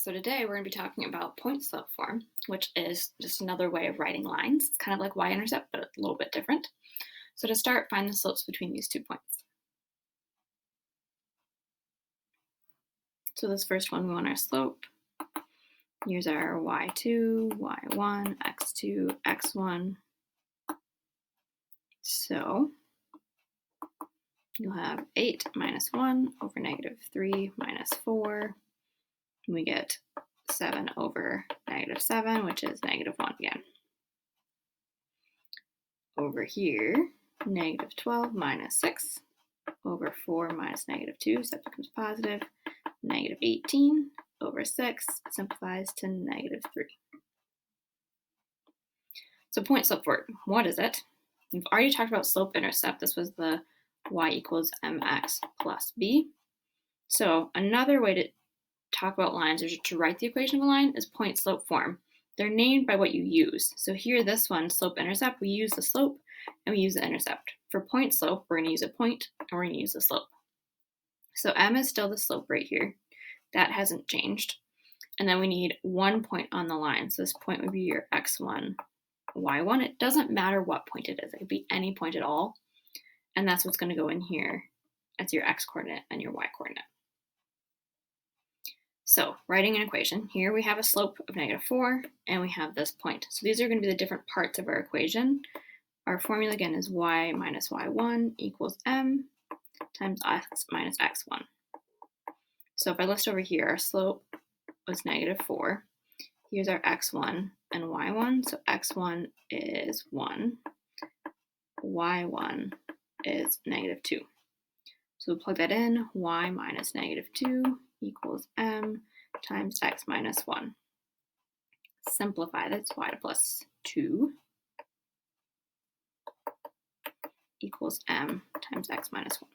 So today we're going to be talking about point slope form, which is just another way of writing lines. It's kind of like y-intercept, but a little bit different. So to start, find the slopes between these 2 points. So this first one, we want our slope. Here's our y2, y1, x2, x1. So you'll have 8 minus 1 over negative 3 minus 4. And we get 7 over negative 7, which is negative 1 again. Over here, negative 12 minus 6 over 4 minus negative 2, so that becomes positive. Negative 18 over 6 simplifies to negative 3. So point slope form, what is it? We've already talked about slope-intercept. This was the y equals mx plus b. So another way to talk about lines, or to write the equation of a line, is point slope form. They're named by what you use. So here, this one, slope-intercept, we use the slope and we use the intercept. For point slope, we're going to use a point and we're going to use the slope. So m is still the slope right here. That hasn't changed. And then we need 1 point on the line. So this point would be your x1, y1. It doesn't matter what point it is. It could be any point at all. And that's what's going to go in here as your x-coordinate and your y-coordinate. So writing an equation, here we have a slope of negative 4, and we have this point. So these are going to be the different parts of our equation. Our formula again is y minus y1 equals m times x minus x1. So if I list over here, our slope was negative 4. Here's our x1 and y1. So x1 is 1. y1 is negative 2. So we'll plug that in. Y minus negative 2 equals m times x minus 1. Simplify that's y to plus 2 equals m times x minus 1.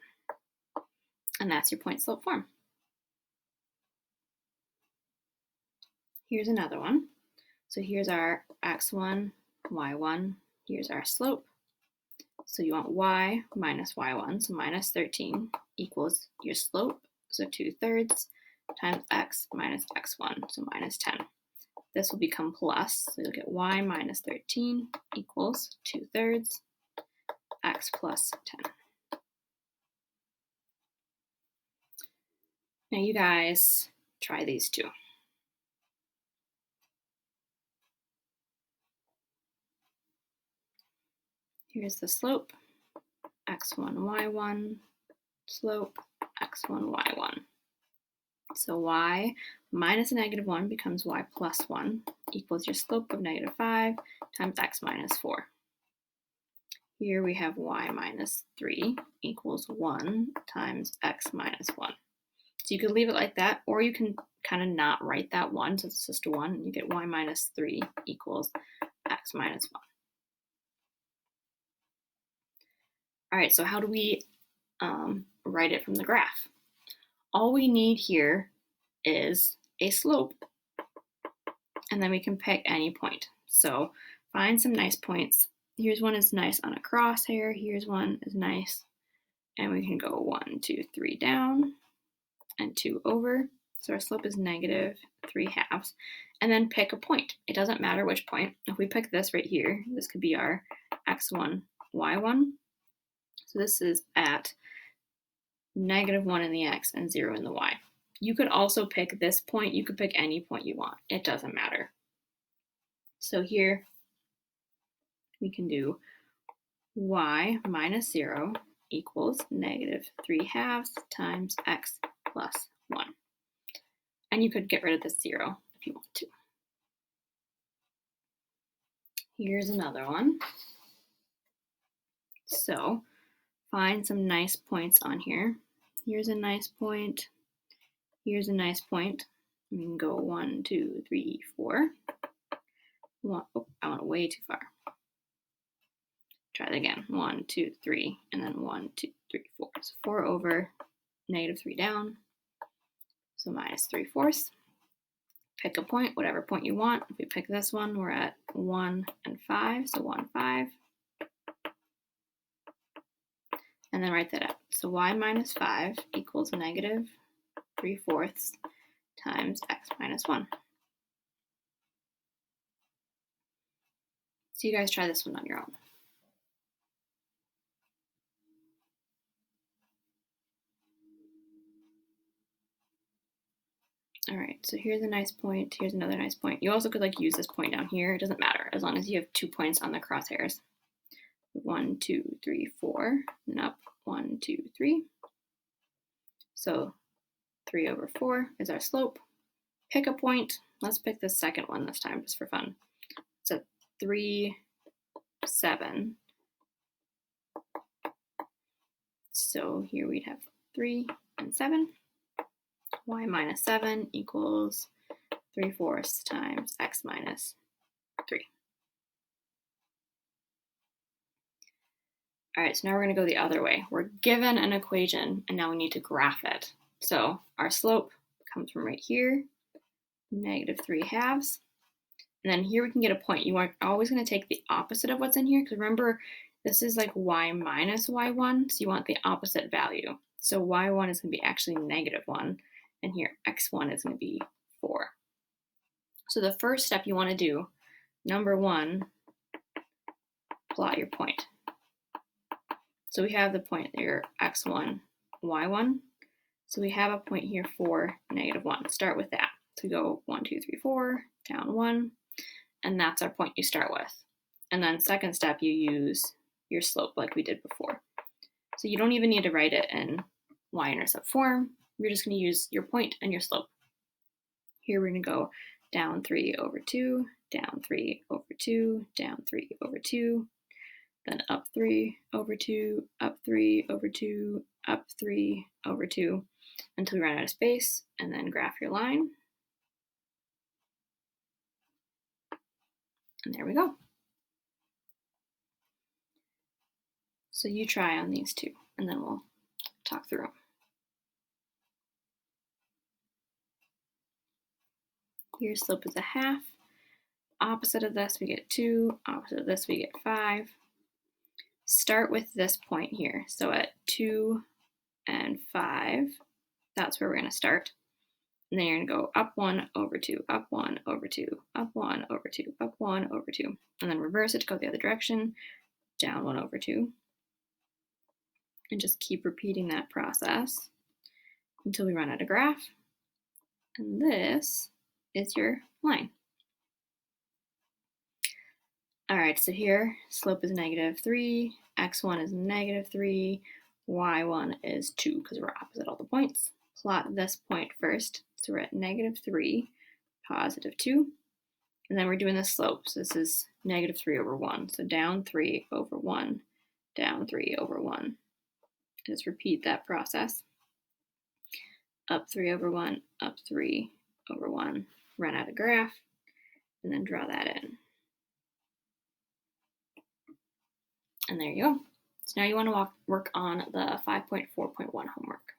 And that's your point slope form. Here's another one. So here's our x1, y1. Here's our slope. So you want y minus y1, so minus 13 equals your slope, so 2/3 times x minus x1, so minus 10. This will become plus, so you'll get y minus 13 equals 2/3 x plus 10. Now you guys try these two. Here's the slope, x1, y1, slope, x1, y1. So y minus a negative 1 becomes y plus 1 equals your slope of negative 5 times x minus 4. Here we have y minus 3 equals 1 times x minus 1. So you could leave it like that, or you can kind of not write that 1, so it's just a 1, and you get y minus 3 equals x minus 1. All right, so how do we write it from the graph? All we need here is a slope, and then we can pick any point. So find some nice points. Here's one is nice on a crosshair. Here's one is nice, and we can go 1, 2, 3 down and 2 over. So our slope is negative 3/2, and then pick a point. It doesn't matter which point. If we pick this right here, this could be our x1, y1. So this is at negative 1 in the x and 0 in the y. You could also pick this point. You could pick any point you want. It doesn't matter. So here we can do y minus 0 equals negative 3/2 times x plus 1. And you could get rid of this 0 if you want to. Here's another one. So find some nice points on here. Here's a nice point. Here's a nice point. We can go 1, 2, 3, 4. Oh, I went way too far. Try that again. 1, 2, 3, and then 1, 2, 3, 4. So 4 over, negative 3 down. So minus 3/4. Pick a point, whatever point you want. If we pick this one, we're at 1 and 5. So 1, 5. And then write that out. So y minus 5 equals negative 3/4 times x minus 1. So you guys try this one on your own. All right, so here's a nice point. Here's another nice point. You also could like use this point down here. It doesn't matter as long as you have 2 points on the crosshairs. 1, 2, 3, 4, and up 1, 2, 3. So 3 over 4 is our slope. Pick a point. Let's pick the second one this time just for fun. It's a 3, 7. So here we'd have 3 and 7. Y minus 7 equals 3/4 times x minus 3. All right, so now we're going to go the other way. We're given an equation, and now we need to graph it. So our slope comes from right here, -3/2. And then here we can get a point. You are always going to take the opposite of what's in here, because remember, this is like y minus y1, so you want the opposite value. So y1 is going to be actually -1, and here x1 is going to be 4. So the first step you want to do, number 1, plot your point. So we have the point there, x1, y1. So we have a point here for -1. Start with that. So we go 1, 2, 3, 4, down 1, and that's our point you start with. And then second step, you use your slope like we did before. So you don't even need to write it in y-intercept form. You're just going to use your point and your slope. Here we're going to go down 3 over 2, down 3 over 2, down 3 over 2, then up 3 over 2, up 3 over 2, up 3 over 2, until we run out of space, and then graph your line. And there we go. So you try on these two, and then we'll talk through them. Your slope is 1/2. Opposite of this, we get 2. Opposite of this, we get 5. Start with this point here. So at 2 and 5, that's where we're going to start. And then you're going to go up 1 over 2, up 1 over 2, up 1 over 2, up 1 over 2. And then reverse it to go the other direction, down 1 over 2. And just keep repeating that process until we run out of graph. And this is your line. All right, so here slope is -3, x1 is -3, y1 is 2 because we're opposite all the points. Plot this point first. So we're at -3, +2, and then we're doing the slope. So this is -3 over 1. So down 3 over 1, down 3 over 1. Just repeat that process. Up 3 over 1, up 3 over 1. Run out a graph, and then draw that in. And there you go. So now you want to work on the 5.4.1 homework.